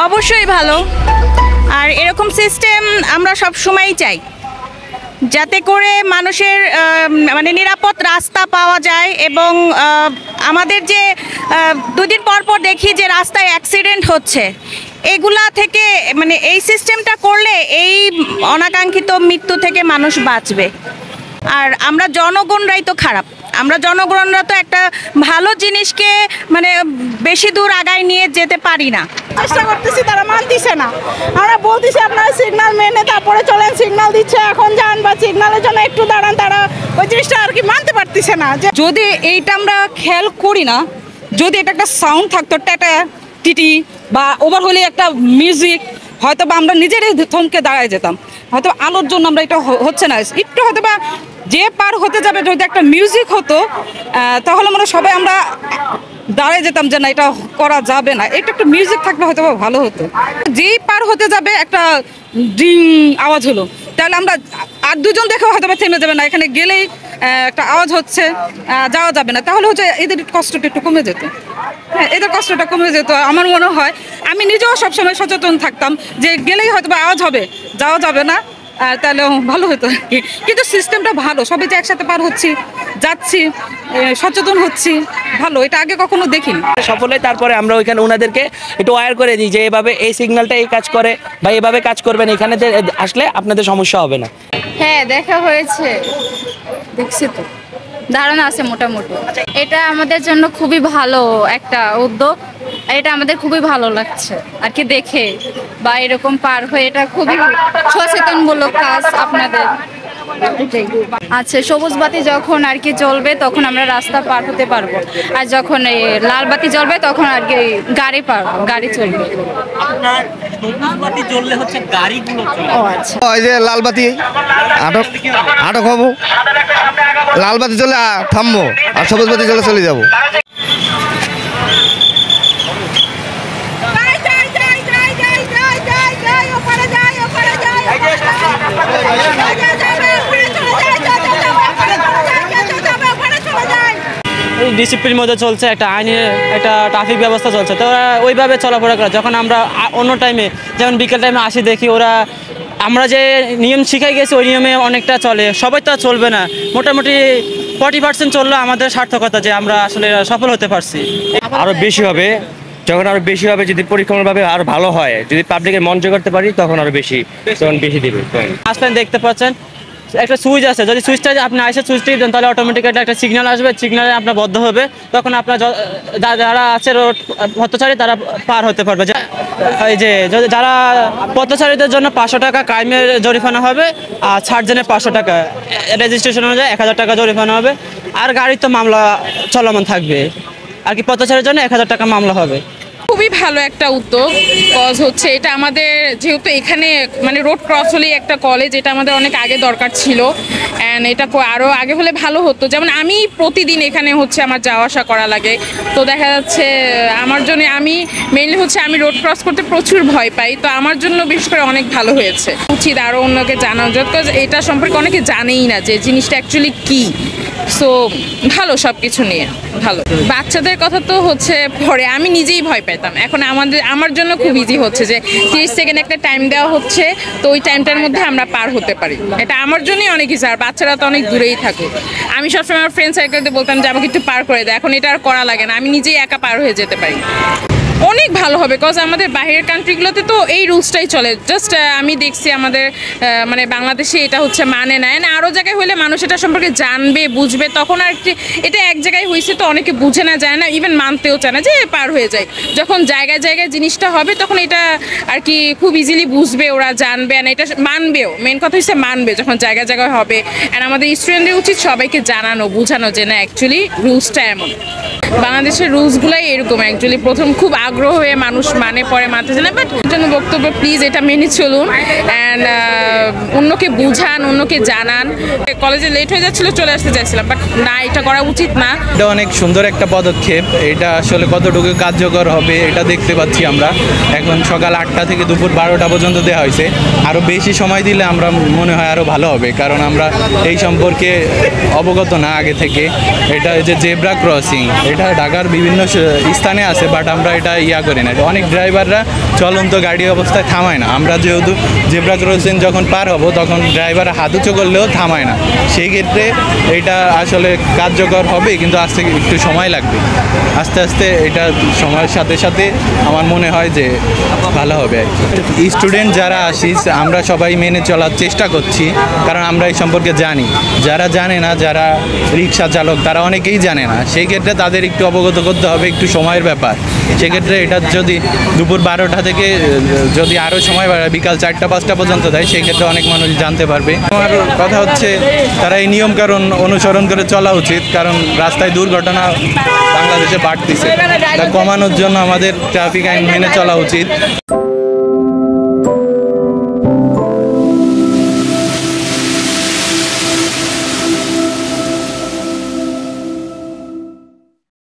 অবশ্যই ভালো। আর এরকম সিস্টেম আমরা সব সময়ই চাই, যাতে করে মানুষের মানে নিরাপদ রাস্তা পাওয়া যায়। এবং আমাদের যে 2 দিন পর পর দেখি যে রাস্তায় অ্যাক্সিডেন্ট হচ্ছে, এগুলা থেকে মানে এই সিস্টেমটা করলে এই অনাকাঙ্ক্ষিত মৃত্যু থেকে মানুষ বাঁচবে। আর আমরা জনগণরাই তো খারাপ, আমরা জনগণরা তো একটা ভালো জিনিসকে মানে বেশি দূর আগায় নিয়ে যেতে পারি না। চেষ্টা করতেছি, তারা মানতেছে না। আমরা বলতেছি আপনারা সিগন্যাল মেনে তারপরে চলেন, সিগন্যাল দিচ্ছে এখন যান বা সিগন্যালের জন্য একটু দাঁড়ান, তারা ওই জিনিসটা আর কি মানতে পারতেছে না। যদি এইটা আমরা খেয়াল করি না, যদি এটা একটা সাউন্ড থাকতো টাটা টিটি বা ওভার হলে একটা মিউজিক, হয়তো বা আমরা নিজেরাই থমকে দাঁড়ায় যেতাম। হয়তো আলোর জন্য আমরা এটা হচ্ছে না, একটু হয়তো বা যে পার হতে যাবে যদি একটা মিউজিক হতো তাহলে মানে সবাই আমরা দাঁড়ায় যেতাম যে না এটা করা যাবে না। এটা একটা মিউজিক থাকলে হয়তো ভালো হতো। যেই পার হতে যাবে একটা ডিং আওয়াজ হলো, তাহলে আমরা আর দুজন দেখেও হয়তো থেমে যাবে না, এখানে গেলেই একটা আওয়াজ হচ্ছে যাওয়া যাবে না, তাহলে হচ্ছে এদের কষ্টটা একটু কমে যেত। হ্যাঁ, এদের কষ্টটা কমে যেত আমার মনে হয়। আমি নিজেও সবসময় সচেতন থাকতাম যে গেলেই হয়তো বা আওয়াজ হবে, যাওয়া যাবে না, তাহলে ভালো হতো আর কি। কিন্তু সিস্টেমটা ভালো, সবাই যে একসাথে পার হচ্ছি, যাচ্ছি, সচেতন হচ্ছি, ভালো। এটা আগে কখনো দেখিনি সকলে। তারপরে আমরা ওইখানে ওনাদেরকে একটু ওয়্যার করে দিই যে এভাবে এই সিগন্যালটা এই কাজ করে বা এভাবে কাজ করবেন, এখানে আসলে আপনাদের সমস্যা হবে না। হ্যাঁ, দেখা হয়েছে, দেখছি তো, ধারণা আছে মোটামুটি। এটা আমাদের জন্য খুবই ভালো একটা উদ্যোগ, এটা আমাদের খুবই ভালো লাগছে আর কি দেখে, বা এরকম পার হয়ে এটা খুবই সচেতনমূলক কাজ আপনাদের। আচ্ছা, সবুজ বাতি যখন আর কি জ্বলবে তখন আমরা রাস্তা পার হতে পারবো, আর যখন এই লাল বাতি জ্বলবে তখন আর কি গাড়ি চলবে। ও আচ্ছা, ওই যে লাল বাতি আটক হবো, লাল বাতি চলে থামবো, আর সবুজ বাতি চলে চলে যাবো। ডিসিপ্লিন মধ্যে চলছে, একটা আইনের একটা ট্রাফিক ব্যবস্থা চলছে, তো ওরা ওইভাবে চলাফেরা করে। যখন আমরা অন্য টাইমে যেমন বিকেল টাইমে আসি দেখি ওরা আমরা যে নিয়ম শিখাই গেছি ওই নিয়মে অনেকটা চলে। সবাই তো চলবে না, মোটামুটি 40% চললে আমাদের সার্থকতা যে আমরা আসলে সফল হতে পারছি। আরও বেশি হবে, যখন আরও বেশি হবে, যদি পরিক্রমাভাবে আরও ভালো হয়, যদি পাবলিকের মন জয় করতে পারি তখন আরও বেশি দেবে। আসলে দেখতে পাচ্ছেন একটা সুইচ আছে, যদি সুইচটা আপনি আইসে সুইচ টিপ দেন তাহলে অটোমেটিক্যালি একটা সিগন্যাল আসবে, সিগন্যালে আপনার বদ্ধ হবে, তখন আপনার যারা আছে রোড পথচারী তারা পার হতে পারবে। এই যে যারা পথচারীদের জন্য 500 টাকা ক্রাইমের জরিমানা হবে, আর ছাড়জনের 500 টাকা, রেজিস্ট্রেশন অনুযায়ী 1000 টাকা জরিমানা হবে, আর গাড়ির তো মামলা চলমান থাকবে আর কি। পথচারীর জন্য 1000 টাকা মামলা হবে। খুবই ভালো একটা উদ্যোগ, কজ হচ্ছে এটা আমাদের যেহেতু এখানে মানে রোড ক্রস হলেই একটা কলেজ, এটা আমাদের অনেক আগে দরকার ছিল, অ্যান্ড এটা আরও আগে হলে ভালো হতো। যেমন আমি প্রতিদিন এখানে হচ্ছে আমার যাওয়া আসা করা লাগে, তো দেখা যাচ্ছে আমার জন্য আমি মেইনলি হচ্ছে আমি রোড ক্রস করতে প্রচুর ভয় পাই, তো আমার জন্য বিশেষ করে অনেক ভালো হয়েছে। উচিত আরও অন্যকে জানানো, বিকজ এটা সম্পর্কে অনেকে জানেই না যে জিনিসটা অ্যাকচুয়ালি কী। সো ভালো, সব কিছু নিয়ে ভালো। বাচ্চাদের কথা তো হচ্ছে পরে, আমি নিজেই ভয় পেতাম, এখন আমার জন্য খুব ইজি হচ্ছে যে 30 সেকেন্ড একটা টাইম দেওয়া হচ্ছে, তো ওই টাইমটার মধ্যে আমরা পার হতে পারি, এটা আমার জন্যই অনেক ইজি। আর বাচ্চারা তো অনেক দূরেই থাকুক, আমি সবসময় আমার ফ্রেন্ড সার্কেলতে বলতাম যে আমাকে একটু পার করে দেয়, এখন এটা আর করা লাগে না, আমি নিজেই একা পার হয়ে যেতে পারি। অনেক ভালো হবে, বিকজ আমাদের বাইরের কান্ট্রিগুলোতে তো এই রুলসটাই চলে। জাস্ট আমি দেখছি আমাদের মানে বাংলাদেশে এটা হচ্ছে মানে নেয় না, আরও জায়গায় হলে মানুষ এটা সম্পর্কে জানবে, বুঝবে, তখন আর কি। এটা এক জায়গায় হয়েছে তো অনেকে বুঝে না, যায় না, ইভেন মানতেও চায় না, যে পার হয়ে যায়। যখন জায়গায় জায়গায় জিনিসটা হবে তখন এটা আর কি খুব ইজিলি বুঝবে, ওরা জানবে, আর এটা মানবেও। মেন কথা হচ্ছে মানবে যখন জায়গায় জায়গায় হবে। অ্যান্ড আমাদের স্টুডেন্টদের উচিত সবাইকে জানানো, বোঝানো যে না অ্যাকচুয়ালি রুলসটা এমন। বাংলাদেশের রুলসগুলাই এরকম, অ্যাকচুয়ালি প্রথম খুব আগ্রহ হয়ে মানুষ মানে, পরে মানতে চায় না। বাট জন্য বক্তব্য, প্লিজ এটা মেনে চলুন, অ্যান্ড অন্যকে বুঝান, অন্যকে জানান। কলেজে লেট হয়ে যাচ্ছিল, চলে আসতে চাইছিলাম, বাট না, এটা করা উচিত না। এটা অনেক সুন্দর একটা পদক্ষেপ, এটা আসলে কতটুকু কার্যকর হবে এটা দেখতে পাচ্ছি আমরা। এখন সকাল 8টা থেকে দুপুর 12টা পর্যন্ত দেওয়া হয়েছে, আরও বেশি সময় দিলে আমরা মনে হয় আরও ভালো হবে, কারণ আমরা এই সম্পর্কে অবগত না আগে থেকে। এটা যে জেব্রা ক্রসিং, এটা ঢাকার বিভিন্ন স্থানে আছে, বাট আমরা এটা ইয়া করি না। অনেক ড্রাইভাররা চলন্ত গাড়ি অবস্থায় থামায় না। আমরা যেহেতু জেব্রা ক্রসিং যখন পার হব তখন ড্রাইভার হাত উঁচু করলেও থামায় না। সেই ক্ষেত্রে এটা আসলে কার্যকর হবে, কিন্তু আস্তে একটু সময় লাগবে। আস্তে আস্তে এটা সময়ের সাথে সাথে আমার মনে হয় যে ভালো হবে আর কি। স্টুডেন্ট যারা আসিস আমরা সবাই মেনে চলার চেষ্টা করছি, কারণ আমরা এই সম্পর্কে জানি। যারা জানে না, যারা রিক্সা চালক তারা অনেকেই জানে না, সেই ক্ষেত্রে তাদের একটু অবগত করতে হবে, একটু সময়ের ব্যাপার। সেক্ষেত্রে এটা যদি দুপুর 12টা থেকে যদি আরও সময় বাড়ায় বিকাল 4টা-5টা পর্যন্ত দেয়, সেই ক্ষেত্রে অনেক মানুষ জানতে পারবে। আমার কথা হচ্ছে তারা এই নিয়মকানুন অনুসরণ করে চলা উচিত, কারণ রাস্তায় দুর্ঘটনা বাংলাদেশে বাড়তেছে। তা কমানোর জন্য আমাদের ট্রাফিক আইন মেনে চলা উচিত।